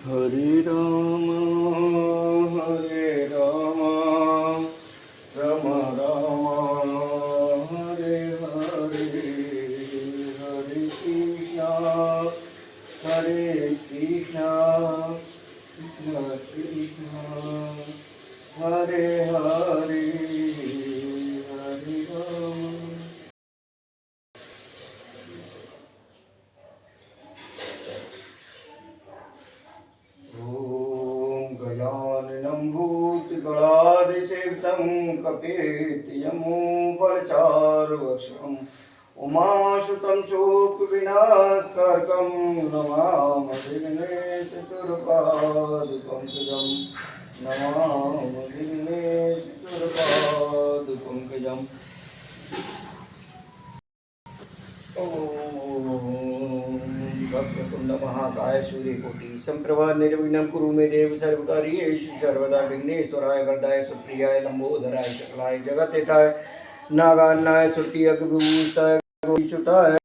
हरे राम राम राम हरे हरे, हरे कृष्णा कृष्ण कृष्ण हरे हरे, हरे राम। गजाननं भूतगणाधिसेवितं कपित्तजम्बूफलचारुभक्षम् उमासुतं शोकविनाशकारकं नमामि विघ्नेशचूडपादपङ्कजं, नमामि विघ्नेशचूडपादपङ्कजम्। वक्रतुंड महाकाय सूर्यकोटि समप्रभा निर्विघ्नं कुरु मे देव सर्वकार्येषु सर्वदा। विघ्नेश्वराय वरदाय सुप्रियाय लंबोदराय सकलाय जगत्हिताय नागान्नाय स्तुतियज्ञविभूषिताय गौरीसुताय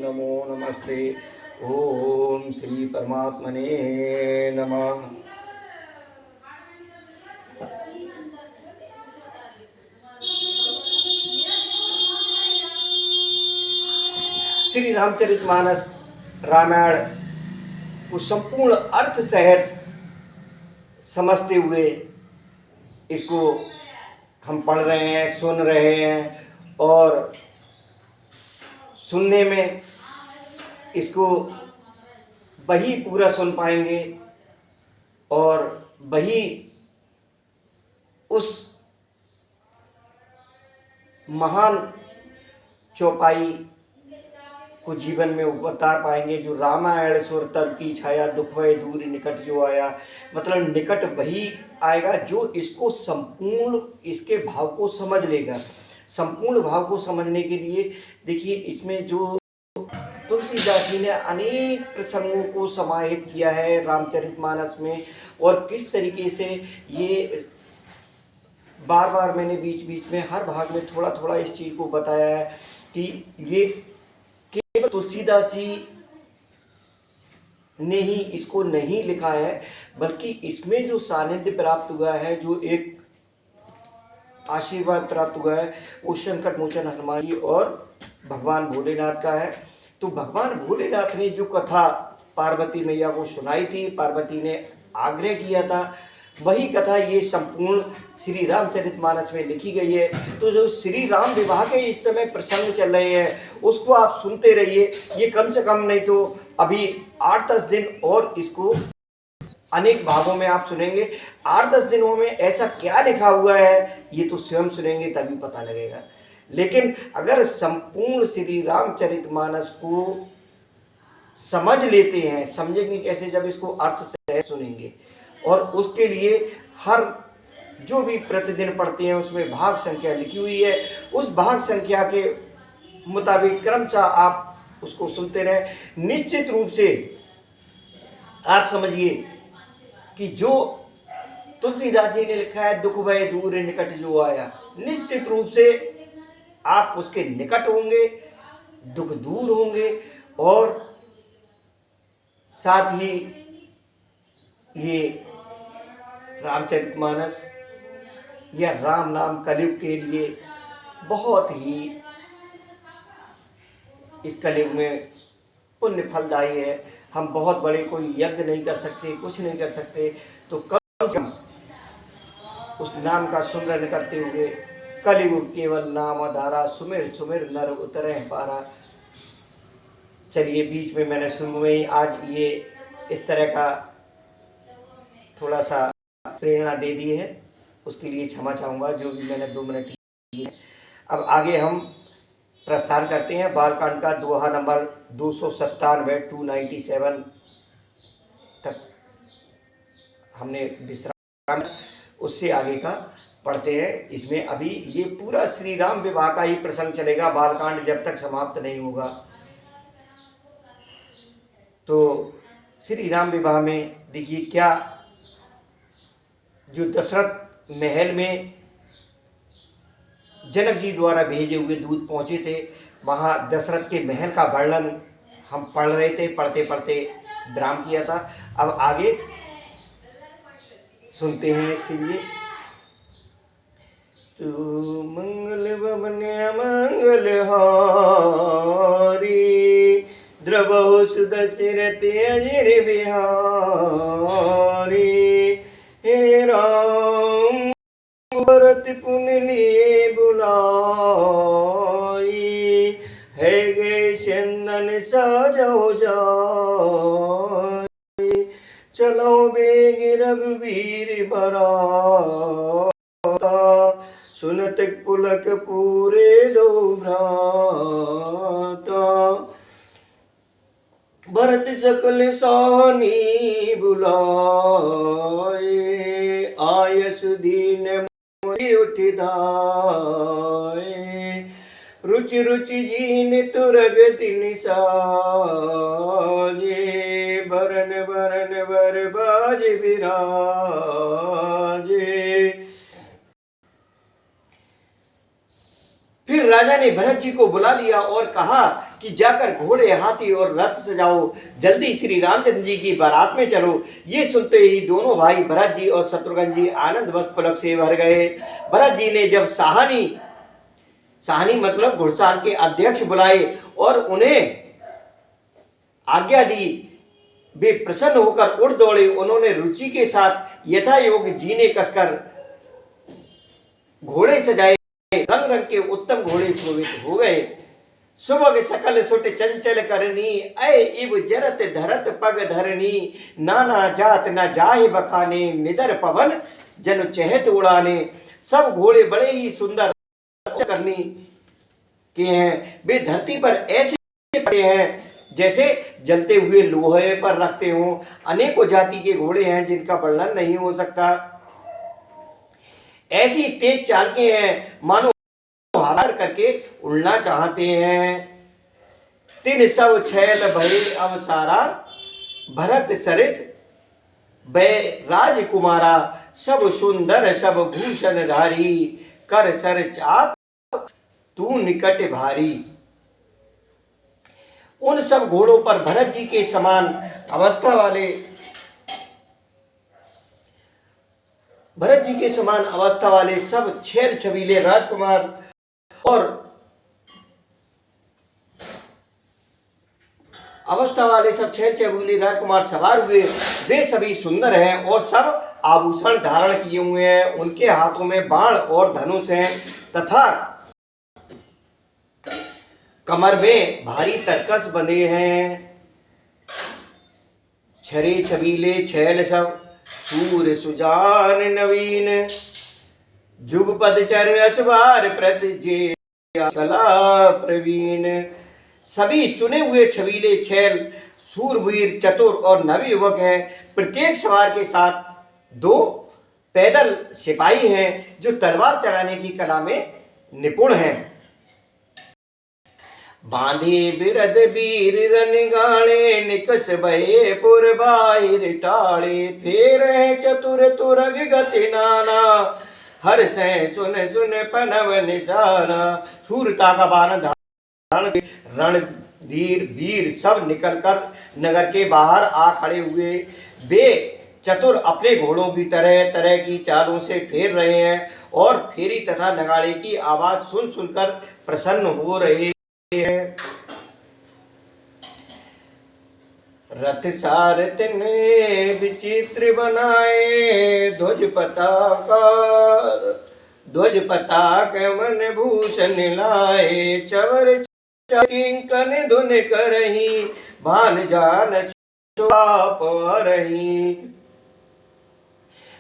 नमो नमस्ते। ओम श्री परमात्मने नमः। श्री रामचरितमानस रामायण को संपूर्ण अर्थ सहित समझते हुए इसको हम पढ़ रहे हैं, सुन रहे हैं, और सुनने में इसको वही पूरा सुन पाएंगे और वही उस महान चौपाई को जीवन में उतार पाएंगे जो रामायण सुर तर की छाया, दुख भय दूर निकट जो आया। मतलब निकट वही आएगा जो इसको संपूर्ण इसके भाव को समझ लेगा। संपूर्ण भाव को समझने के लिए देखिए इसमें जो तुलसीदास जी ने अनेक प्रसंगों को समाहित किया है रामचरितमानस में, और किस तरीके से ये बार बार मैंने बीच बीच में हर भाग में थोड़ा थोड़ा इस चीज़ को बताया है कि ये केवल तुलसीदास जी ने ही इसको नहीं लिखा है, बल्कि इसमें जो सानिध्य प्राप्त हुआ है, जो एक आशीर्वाद प्राप्त हुआ है, वो संकट मोचन हनुमान जी और भगवान भोलेनाथ का है। तो भगवान भोलेनाथ ने जो कथा पार्वती मैया को सुनाई थी, पार्वती ने आग्रह किया था, वही कथा ये संपूर्ण श्री रामचरितमानस में लिखी गई है। तो जो श्री राम विवाह के इस समय प्रसंग चल रहे हैं उसको आप सुनते रहिए। ये कम से कम नहीं तो अभी 8-10 दिन और इसको अनेक भागों में आप सुनेंगे। 8-10 दिनों में ऐसा क्या लिखा हुआ है ये तो स्वयं सुनेंगे तभी पता लगेगा। लेकिन अगर संपूर्ण श्री रामचरितमानस को समझ लेते हैं, समझेंगे कैसे, जब इसको अर्थ से सुनेंगे। और उसके लिए हर जो भी प्रतिदिन पढ़ते हैं उसमें भाग संख्या लिखी हुई है, उस भाग संख्या के मुताबिक क्रमशः आप उसको सुनते रहें। निश्चित रूप से आप समझिए कि जो तुलसीदास जी ने लिखा है दुख भय दूर निकट जो आया, निश्चित रूप से आप उसके निकट होंगे, दुख दूर होंगे, और साथ ही ये रामचरितमानस या राम नाम कलयुग के लिए बहुत ही इस कलयुग में पुण्य फलदायी है। हम बहुत बड़े कोई यज्ञ नहीं कर सकते, कुछ नहीं कर सकते, तो कम से कम उस नाम का सुमिरन करते हुए कलयुग केवल नाम धारा, सुमिर सुमिर नर उतरे पारा। चलिए, बीच में मैंने शुरू में ही आज ये इस तरह का थोड़ा सा प्रेरणा दे दी है, उसके लिए क्षमा चाहूँगा जो भी मैंने 2 मिनट की है। अब आगे हम प्रस्थान करते हैं बालकांड का दोहा नंबर 297 तक हमने विश्राम, उससे आगे का पढ़ते हैं। इसमें अभी ये पूरा श्री राम विवाह का ही प्रसंग चलेगा, बालकांड जब तक समाप्त नहीं होगा। तो श्री राम विवाह में देखिए क्या, जो दशरथ महल में जनक जी द्वारा भेजे हुए दूत पहुँचे थे, वहाँ दशरथ के महल का वर्णन हम पढ़ रहे थे, पढ़ते पढ़ते विराम किया था। अब आगे सुनते हैं इसके लिए। तू मंगल भवन अमंगल हारी, द्रवहु सुदशरथ अजिर बिहारी। हे राम भरत पुन लिए बुलाई, है गे चंदन साजो जाई। चलो बेग रघुवीर बराता, सुनत पुलक पूरे दो भ्राता। भरत सकल सानी बुलाए, आयस दीन मोहि उठ धाए। रुचि रुचि जीन तुरग तिन साजे, बरन बरन बर बाज विराजे। फिर राजा ने भरत जी को बुला लिया और कहा कि जाकर घोड़े, हाथी और रथ सजाओ, जल्दी श्री रामचंद्र जी की बारात में चलो। ये सुनते ही दोनों भाई भरत जी और शत्रुघ्न जी आनंद बस पुलक से भर गए। भरत जी ने जब साहनी मतलब घुड़साल के अध्यक्ष बुलाए और उन्हें आज्ञा दी, वे प्रसन्न होकर उड़ दौड़े। उन्होंने रुचि के साथ यथायोग जीने कसकर घोड़े सजाए, रंग रंग के उत्तम घोड़े शोभित हो गए। सुबह सकल सुट चंचल करनी, ऐ इव जरत धरत पग धरनी। नाना जात न जाहि बखाने, निदर पवन जन चहत उड़ाने। सब घोड़े बड़े ही सुंदर करनी के हैं। वे धरती पर ऐसे पड़े हैं जैसे जलते हुए लोहे पर रखते हों। अनेकों जाति के घोड़े हैं जिनका वर्णन नहीं हो सकता। ऐसी तेज चाल के हैं मानो हार करके उड़ना चाहते हैं। तिन सब छैल भये अवसारा, भरत सरिस बै राजकुमारा। सब सुंदर सब भूषण धारी, कर सर चाप तू निकट भारी। उन सब घोड़ों पर भरत जी के समान अवस्था वाले सब छेल छबीले राजकुमार और सवार हुए। वे सभी सुंदर हैं और सब आभूषण धारण किए हुए हैं। उनके हाथों में बाण और धनुष हैं तथा कमर में भारी तरकस बंधे हैं। छरे छबीले छैल सब सूर सुजान नवीन, जुगपद चर अश्वार प्रत जे कला प्रवीण। सभी चुने हुए छबीले छैल सूरवीर, चतुर और नव युवक हैं। प्रत्येक सवार के साथ 2 पैदल सिपाही हैं जो तलवार चलाने की कला में निपुण हैं। बांधे बिरद वीर रनगाणे, निकस भये पुर बाहिर टाले। फेर चतुर तुरग गति नाना, हर से सुन सुन पनव निशाना। सूरता का बाण धारण रणधीर वीर सब निकलकर नगर के बाहर आ खड़े हुए। वे चतुर अपने घोड़ों की तरह तरह की चालों से फेर रहे हैं और फेरी तथा नगाड़े की आवाज सुन सुनकर प्रसन्न हो रहे हैं। रथ सारथ ने विचित्र बनाए, ध्वज पताक मन भूषण लाए। चवर किंकन धुन करही, भान जान परही।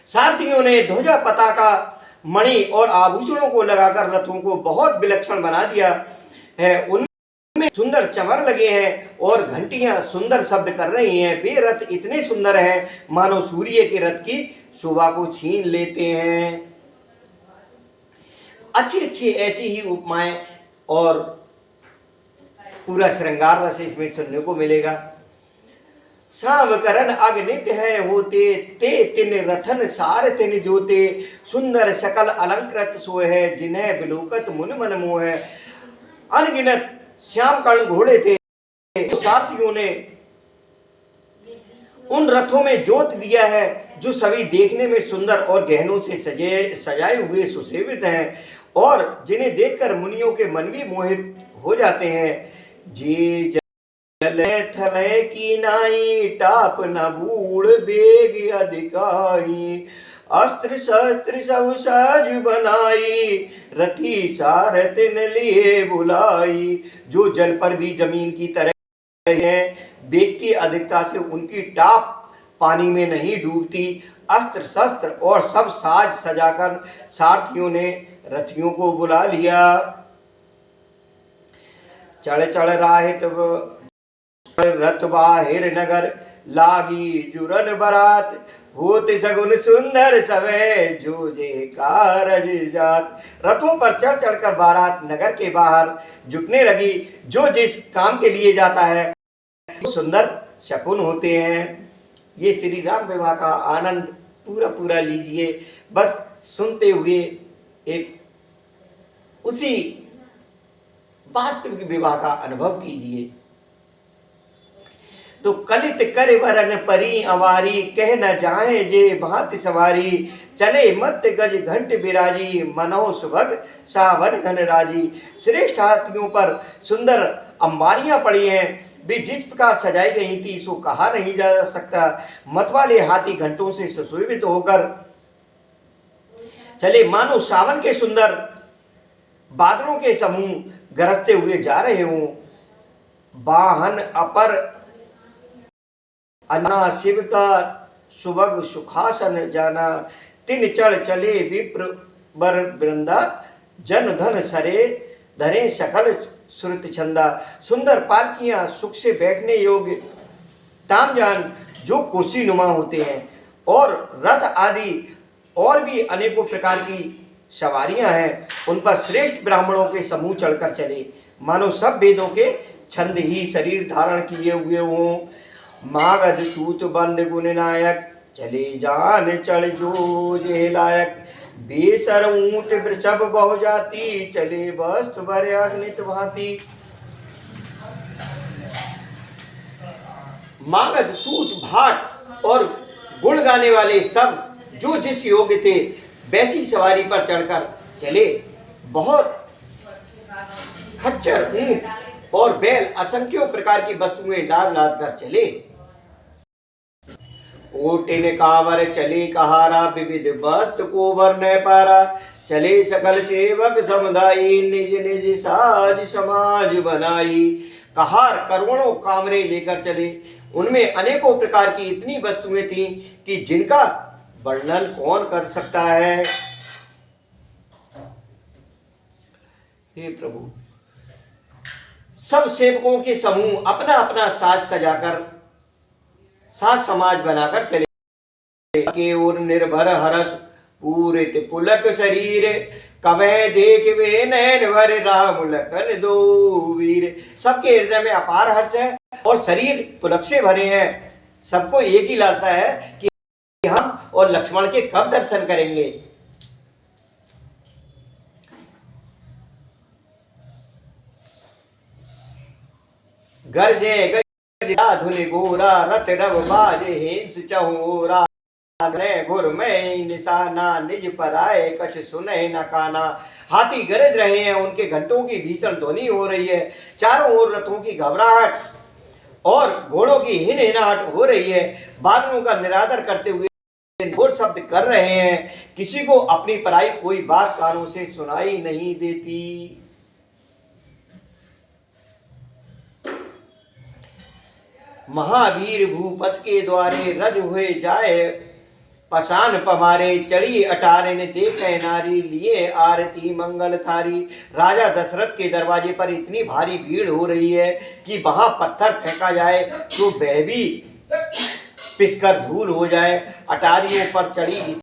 सारथियों ने ध्वजा पताका मणि और आभूषणों को लगाकर रथों को बहुत विलक्षण बना दिया है। उनमें सुंदर चमर लगे हैं और घंटियां सुंदर शब्द कर रही हैं। वे रथ इतने सुंदर हैं मानो सूर्य के रथ की शोभा को छीन लेते हैं। अच्छी ऐसी ही उपमाएं और पूरा श्रृंगार रस इसमें सुनने को मिलेगा। सावकरन अगणित है होते, ते तिन रथन सार तिन जोते। सुंदर सकल अलंकृत सोए है, जिन्हें बिलोकत मुन मन मोह है। अनगिनत श्याम कर्ण घोड़े थे तो सारथियों ने उन रथों में जोत दिया है जो सभी देखने में सुंदर और गहनों से सजाए हुए सुशोभित हैं और जिन्हें देखकर मुनियों के मन भी मोहित हो जाते हैं। जे जले थले की नाई टाप न बूढ़ बेग अधिकाई अस्त्र शस्त्र सब साज बनाई रथी सारथिन लिए बुलाई। जो जल पर भी जमीन की तरह है, वेग की अधिकता से उनकी टाप पानी में नहीं डूबती। अस्त्र शस्त्र और सब साज सजाकर सारथियों ने रथियों को बुला लिया। चढ़ चढ़ राहित रथ बाहिर नगर लागी जुरन बरात होते सगुन सुंदर सवे जो जे कारज जात। रथों पर चढ़ चढ़कर बारात नगर के बाहर जुटने लगी। जो जिस काम के लिए जाता है सुंदर शकुन होते हैं। ये श्री राम विवाह का आनंद पूरा पूरा लीजिए, बस सुनते हुए एक उसी वास्तविक विवाह का अनुभव कीजिए। तो कलित कर वरन परी अवारी कह न जाए जे भांति सवारी चले मत गज घंट बिराजी मनो सुभग सावन घन राजी। श्रेष्ठ हाथियों पर सुंदर अंबारियां पड़ी हैं, वे जिस प्रकार सजाई गई थी सो कहा नहीं जा सकता। मतवाले हाथी घंटों से सुशोभित होकर चले मानो सावन के सुंदर बादलों के समूह गरजते हुए जा रहे हों। वाहन अपर अन्ना शिव का सुभग सुखासन जाना तिन चढ़ चले विप्र बर वृंदा जन धन सरे धरे सकल श्रुति छंदा। सुंदर पालकियां सुख से बैठने योग्य तामजान जो कुर्सी नुमा होते हैं और रथ आदि और भी अनेकों प्रकार की सवारियां हैं, उन पर श्रेष्ठ ब्राह्मणों के समूह चढ़कर चले मानो सब वेदों के छंद ही शरीर धारण किए हुए हों। मागध सूत बंद गुण नायक चले जान चढ़ जो जे लायक बेसर ऊंट वृषभ बहु जाती चले वस्तु भर अग्नित भांति। मागध सूत भाट और गुण गाने वाले सब जो जिस योग्य थे वैसी सवारी पर चढ़कर चले। बहुत खच्चर ऊंट और बैल असंख्यों प्रकार की वस्तुएं लाद लाद कर चले। ओटिन कावर चले कहारा विविध वस्तु को वर न पारा चले सकल सेवक समुदायी निज निज साज समाज बनाई। कहार करोड़ों कामरे लेकर चले, उनमें अनेकों प्रकार की इतनी वस्तुएं थीं कि जिनका वर्णन कौन कर सकता है। हे प्रभु, सब सेवकों के समूह अपना अपना साज सजाकर साज समाज बनाकर चले। के उर निर्भर हरस पूरित पुलक शरीर कवे देख वे नैन भर राम लखन दो वीर। सबके हृदय में अपार हर्ष है और शरीर पुलक से भरे हैं। सबको एक ही लालसा है कि हम और लक्ष्मण के कब दर्शन करेंगे। गरजे धुनि गोरा रथ रव बाजे हेम्स चहोरा घुर में निशाना निज पर आए कछ सुने न काना। हाथी गरज रहे हैं, उनके घंटों की भीषण ध्वनि हो रही है। चारों ओर रथों की घबराहट और घोड़ों की हिनहिनाहट हो रही है। बादलों का निरादर करते हुए घोर शब्द कर रहे हैं। किसी को अपनी पराई कोई बात कानों से सुनाई नहीं देती। महावीर भूपत के द्वारे रज हुए जाए पसान पमारे चढ़ी अटारे ने देखे नारी लिए आरती मंगल थारी। राजा दशरथ के दरवाजे पर इतनी भारी भीड़ हो रही है कि वहां पत्थर फेंका जाए तो वह भी पिसकर धूल हो जाए। अटारियों पर चढ़ी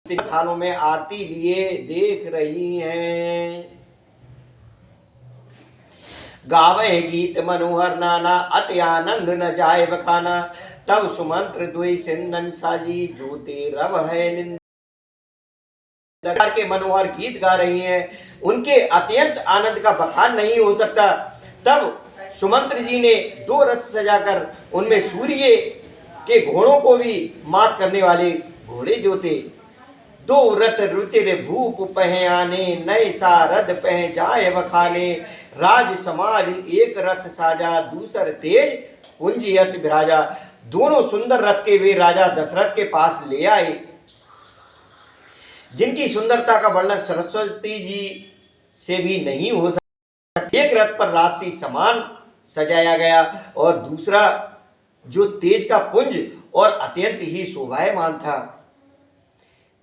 थानों में आरती लिए देख रही हैं। गावे गीत मनोहर नाना अति आनंद न जाए बखाना तब सुमंत्र द्वि सिंदन साजी जोते रव है निंद। के मनोहर गीत गा रही हैं, उनके अत्यंत आनंद का बखान नहीं हो सकता। तब सुमंत्र जी ने 2 रथ सजाकर उनमें सूर्य के घोड़ों को भी मात करने वाले घोड़े जो थे। 2 रथ रुचिर भूप पह आने, नए सारद पह जाए बखाने। राज समाज एक रथ साजा, दूसर तेज कुंजियत विराजा। दोनों सुंदर रथ के वे राजा दशरथ के पास ले आए, जिनकी सुंदरता का वर्णन सरस्वती जी से भी नहीं हो सकता। एक रथ पर राशि समान सजाया गया और दूसरा जो तेज का पुंज और अत्यंत ही शोभायमान था।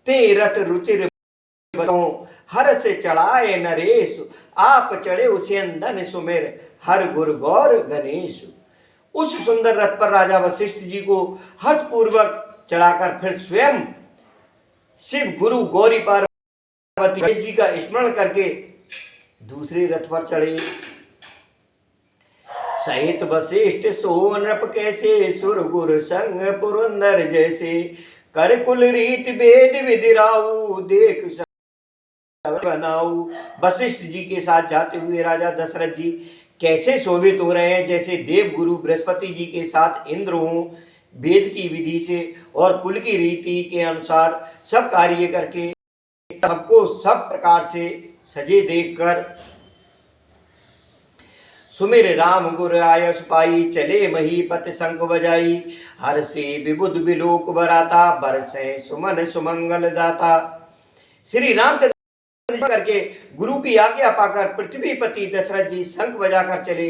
ते रथ रुचिर हर से चढ़ाए नरेश, आप चढ़े उसे अंदन सुमेर, हर गुर गौर गणेश। उस सुंदर रथ पर राजा वशिष्ठ जी को हर्षपूर्वक चढ़ाकर फिर स्वयं शिव गुरु गौरी पार्वती जी का स्मरण करके दूसरे रथ पर चढ़े। सहित वशिष्ठ सोनप कैसे, सुर गुर संग पुरंदर जैसे। कर कुल रीत वेद विदिराऊ, देख बनाऊ। वशिष्ठ जी के साथ जाते हुए राजा दशरथ जी कैसे शोभित हो रहे हैं, जैसे देव गुरु बृहस्पति जी के साथ इंद्र हों। वेद की विधि से और कुल की रीति के अनुसार सब कार्य करके सबको सब प्रकार से सजे देखकर सुमिर राम गुर आयस पाई, चले महीपत शंख बजाई। हर से विबुध विलोक बराता, बरसे सुमन सुमंगल दाता। श्री रामचंद्र करके गुरु की आज्ञा पाकर पृथ्वीपति दशरथ जी शंख बजाकर चले।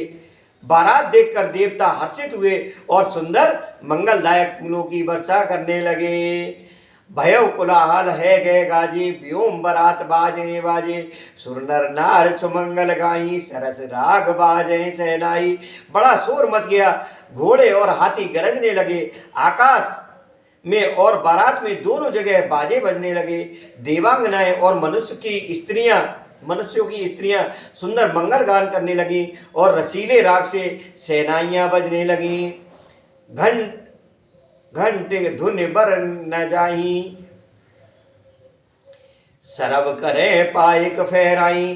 बारात देखकर देवता हर्षित हुए और सुंदर मंगलदायक फूलों की वर्षा करने लगे। भयव कोलाहल है गए गाजे, व्योम बरात बाजने बाजे। सुर नर नार सुमंगल गाई, सरस राग बाजे सहनाई। बड़ा शोर मच गया, घोड़े और हाथी गरजने लगे। आकाश में और बारात में दोनों जगह बाजे बजने लगे। देवांगनाएं और मनुष्यों की स्त्रियां सुंदर मंगल गान करने लगी और रसीले राग से सहनाइयां बजने लगी। घंटे धुन बर न जाही, सरब करे पायक फहराई।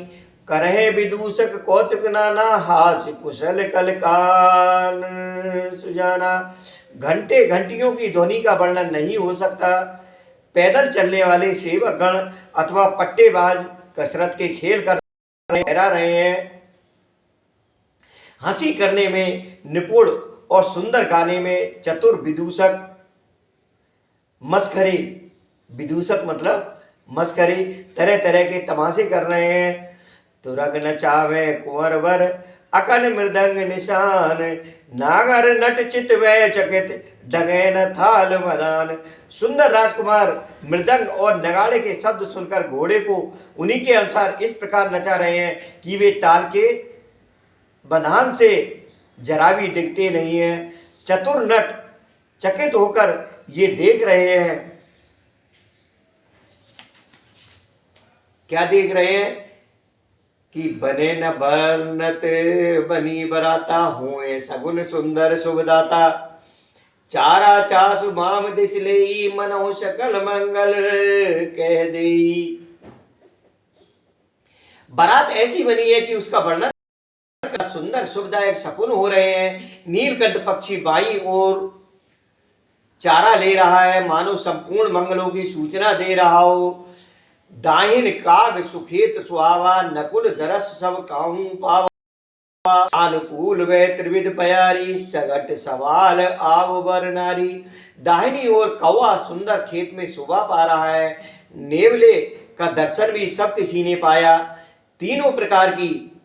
करहे विदूषक कौतुक नाना, हास कुशल कलकान सुजाना। घंटे घंटियों की ध्वनि का वर्णन नहीं हो सकता। पैदल चलने वाले सेवक गण अथवा पट्टेबाज कसरत के खेल कर रहे हैं। हंसी करने में निपुण और सुंदर गाने में चतुर विदूषक, मस्खरे विदूषक मतलब मस्खरे तरह तरह के तमाशे कर रहे हैं। तुरग नचावे कुंवर वर, अकन मृदंग निशान। नागर नट चित वै चकित, डगे न थाल मदान। सुंदर राजकुमार मृदंग और नगाड़े के शब्द सुनकर घोड़े को उन्हीं के अनुसार इस प्रकार नचा रहे हैं कि वे ताल के बंधान से जरा भी डिगते नहीं हैं। चतुर नट चकित होकर ये देख रहे हैं। क्या देख रहे हैं कि बने न बरनत बनी बराता, हुए सगुन सुंदर शुभदाता। चारा चासु माम दिस लेई, मनो सकल मंगल कह देई। बारात ऐसी बनी है कि उसका वर्णन सुंदर शुभदायक शकुन हो रहे हैं। नीलकंठ पक्षी बाई ओर चारा ले रहा है, मानो संपूर्ण मंगलों की सूचना दे रहा हो। दाहिन काग सुखेत सुहावा, नकुल दरस सब काहू पावा। अनुकूल वे त्रिविध प्यारी, सगट सवाल आव बर नारी। दाहिनी ओर कौवा सुंदर खेत में शोभा पा रहा है। नेवले का दर्शन भी सब किसी ने पाया। तीनों प्रकार की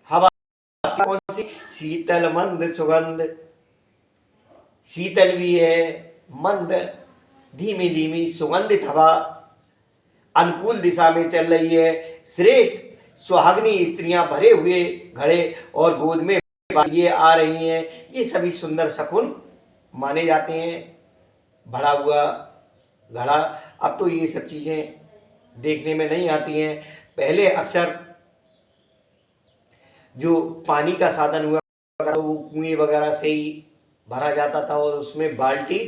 हवा, कौन सी? शीतल मंद सुगंध, शीतल भी है, मंद धीमी धीमी सुगंधित हवा अनुकूल दिशा में चल रही है। श्रेष्ठ सुहागनी स्त्रियां भरे हुए घड़े और गोद में ये आ रही हैं। ये सभी सुंदर शकुन माने जाते हैं। भरा हुआ घड़ा, अब तो ये सब चीजें देखने में नहीं आती हैं। पहले अक्सर जो पानी का साधन हुआ तो वो कुएं वगैरह से ही भरा जाता था और उसमें बाल्टी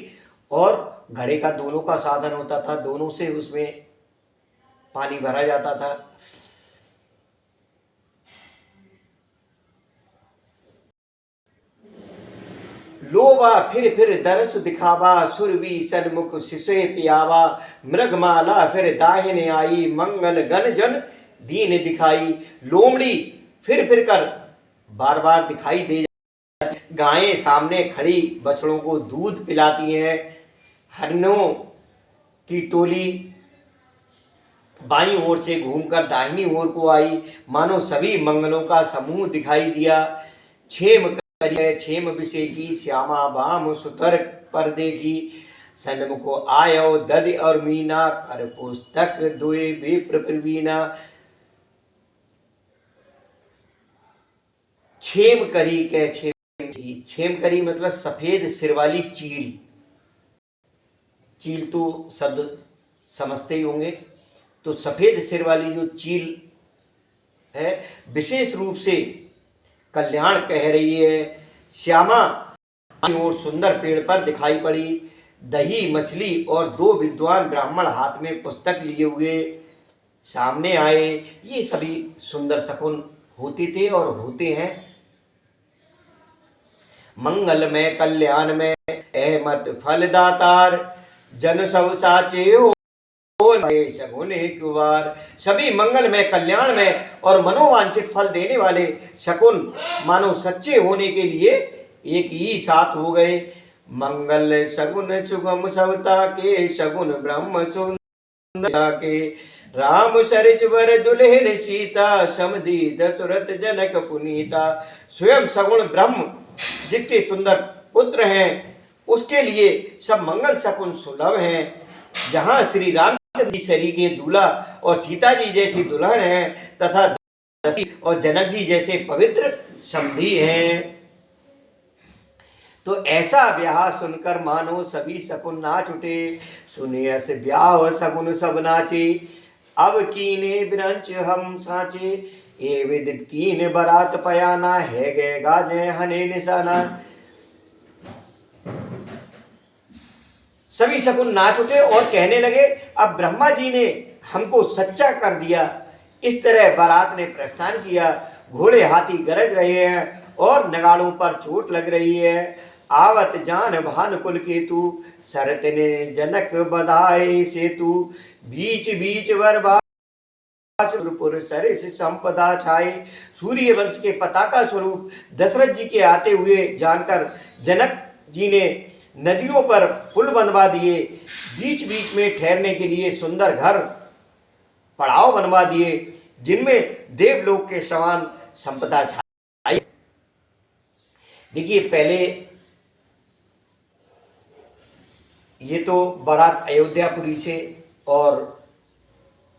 और घड़े का दोनों का साधन होता था, दोनों से उसमें पानी भरा जाता था। लोबा फिर दरस दिखावा, सुरवी सन्मुख सिसे पियावा, मृगमाला फिर दाहिने आई, मंगल गण जन दीन दिखाई। लोमड़ी फिर कर बार बार दिखाई दे जाती, गायें सामने खड़ी बछड़ों को दूध पिलाती हैं, हरणों की टोली बाईं ओर से घूमकर दाहिनी ओर को आई, मानो सभी मंगलों का समूह दिखाई दिया। क्षेम क्षेम विषय की श्यामा बाम सुतर्क पर देखी, सन्मुखो आयो दधि और मीना, कर पुस्तक दुए विप्र प्रवीणा। क्षेम करी के क्षेम करी मतलब सफेद सिर वाली चील। चील तो शब्द समझते ही होंगे, तो सफेद सिर वाली जो चील है विशेष रूप से कल्याण कह रही है। श्यामा और सुंदर पेड़ पर दिखाई पड़ी, दही मछली और दो विद्वान ब्राह्मण हाथ में पुस्तक लिए हुए सामने आए। ये सभी सुंदर शकुन होते थे और होते हैं। मंगल में कल्याण में अहमद फलदातार, जन सब साचे हो शगुन एक बार। सभी मंगल में कल्याण में और मनोवांछित फल देने वाले शकुन मानो सच्चे होने के लिए एक ही साथ हो गए। मंगल शगुन सुगम सवता के, शगुन ब्रह्म सुंदर के, राम सरिश्वर दुल्हन सीता, समधी दशरथ जनक पुनीता। स्वयं सगुण ब्रह्म जितने सुंदर पुत्र हैं उसके लिए सब मंगल शकुन सुलभ हैं। जहाँ श्री राम शरी के दूल्हा और सीता जी जैसी दुल्हन हैं तथा और जनक जी जैसे पवित्र समधी हैं। तो ऐसा ब्याह सुनकर मानो सभी शकुन नाच उठे, सुने ऐसे ब्याह शकुन सब नाचे। अब कीने बिरंच हम साचे, ए विदित कीन बरात पयाना, है गए गाजे हने निशाना। सभी शकुन नाच उठे और कहने लगे, अब ब्रह्मा जी ने हमको सच्चा कर दिया। इस तरह बारात ने प्रस्थान किया। घोड़े हाथी गरज रहे हैं और नगाड़ों पर चोट लग रही है। आवत जान भान कुल केतु, शरत ने जनक बधाए सेतु। बीच बीच वरपुर सरिस संपदा छाए। सूर्य वंश के पताका स्वरूप दशरथ जी के आते हुए जानकर जनक जी ने नदियों पर पुल बनवा दिए। बीच बीच में ठहरने के लिए सुंदर घर पड़ाव बनवा दिए, जिनमें देवलोक के समान संपदा छाई। देखिए, पहले ये तो बारात अयोध्यापुरी से और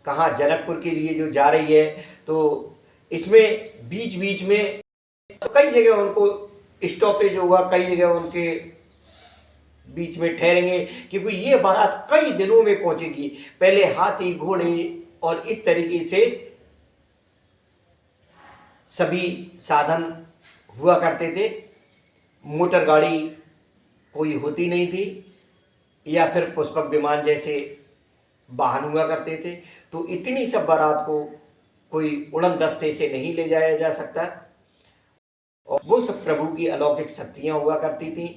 कहाँ जनकपुर के लिए जो जा रही है, तो इसमें बीच बीच में कई जगह उनको स्टॉपेज होगा, कई जगह उनके बीच में ठहरेंगे, क्योंकि ये बारात कई दिनों में पहुंचेगी। पहले हाथी घोड़े और इस तरीके से सभी साधन हुआ करते थे। मोटर गाड़ी कोई होती नहीं थी, या फिर पुष्पक विमान जैसे वाहन हुआ करते थे। तो इतनी सब बारात को कोई उड़न दस्ते से नहीं ले जाया जा सकता, और वो सब प्रभु की अलौकिक शक्तियाँ हुआ करती थीं।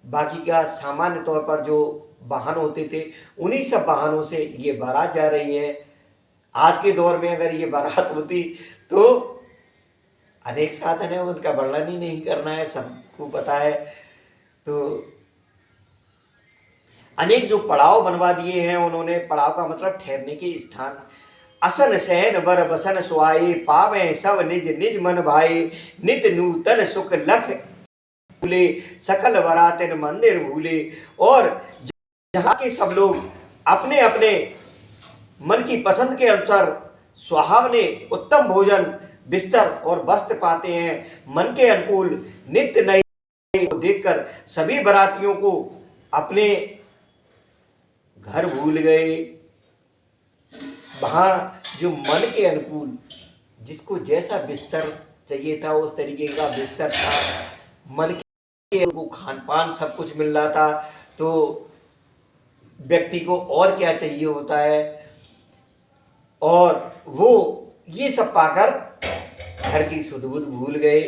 बाकी का सामान्य तौर पर जो वाहन होते थे, उन्हीं सब वाहनों से ये बारात जा रही है। आज के दौर में अगर ये बारात होती तो अनेक साधन है, उनका वर्णन ही नहीं करना है, सबको पता है। तो अनेक जो पड़ाव बनवा दिए हैं उन्होंने, पड़ाव का मतलब ठहरने के स्थान। असन सहन बर बसन सुहाए, पावे सब निज निज मन भाए। नित नूतन सुख लख भूले, सकल बरातिन मंदिर भूले। और जहाँ के सब लोग अपने अपने मन की पसंद के अनुसार सुहावने उत्तम भोजन, बिस्तर और वस्त्र पाते हैं, मन के अनुकूल नित्य नए को देखकर सभी बरातियों को अपने घर भूल गए। वहाँ जो मन के अनुकूल, जिसको जैसा बिस्तर चाहिए था उस तरीके का बिस्तर था, मन के वो खान पान सब कुछ मिल रहा था, तो व्यक्ति को और क्या चाहिए होता है। और वो ये सब पाकर घर की सुध बुध भूल गए।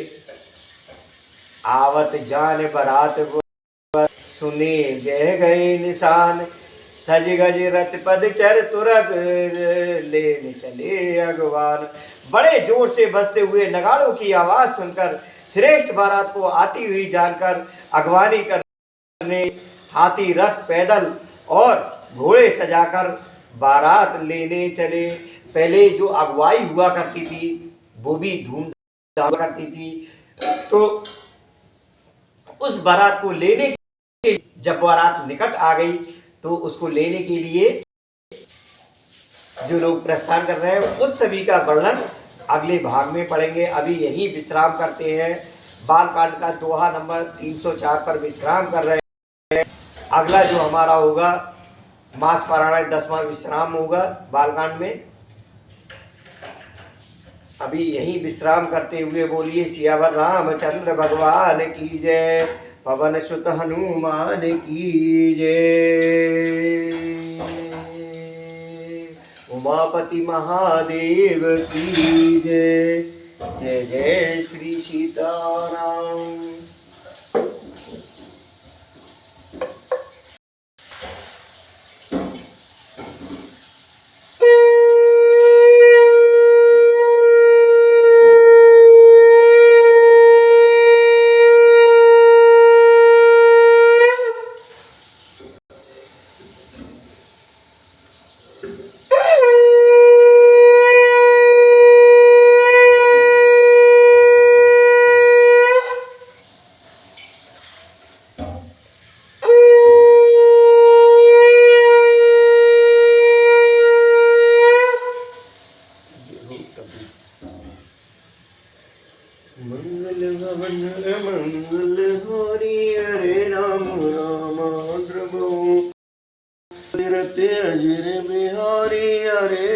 आवत जान बारात सुने जय गए निशान, सज गज रथ पद चर तुरग लेने चले अगवान। बड़े जोर से बजते हुए नगाड़ों की आवाज सुनकर श्रेष्ठ बारात को आती हुई जानकर अगवानी करने हाथी रथ पैदल और घोड़े सजाकर बारात लेने चले। पहले जो अगुवाई हुआ करती थी वो भी धूमधाम करती थी, तो उस बारात को लेने के जब बारात निकट आ गई तो उसको लेने के लिए जो लोग प्रस्थान कर रहे हैं उस सभी का वर्णन अगले भाग में पढ़ेंगे। अभी यहीं विश्राम करते हैं, बालकांड का दोहा नंबर 304 पर विश्राम कर रहे हैं। अगला जो हमारा होगा मास पारायण 10वां विश्राम होगा बालकांड में। अभी यहीं विश्राम करते हुए बोलिए सियावर रामचंद्र भगवान की जय, पवन सुत हनुमान की जय, उमापति महादेव की जय। जय जय श्री सीताराम। मंगल भवन मंगल हरि हरे राम राम द्रवो अजर बिहारी हरे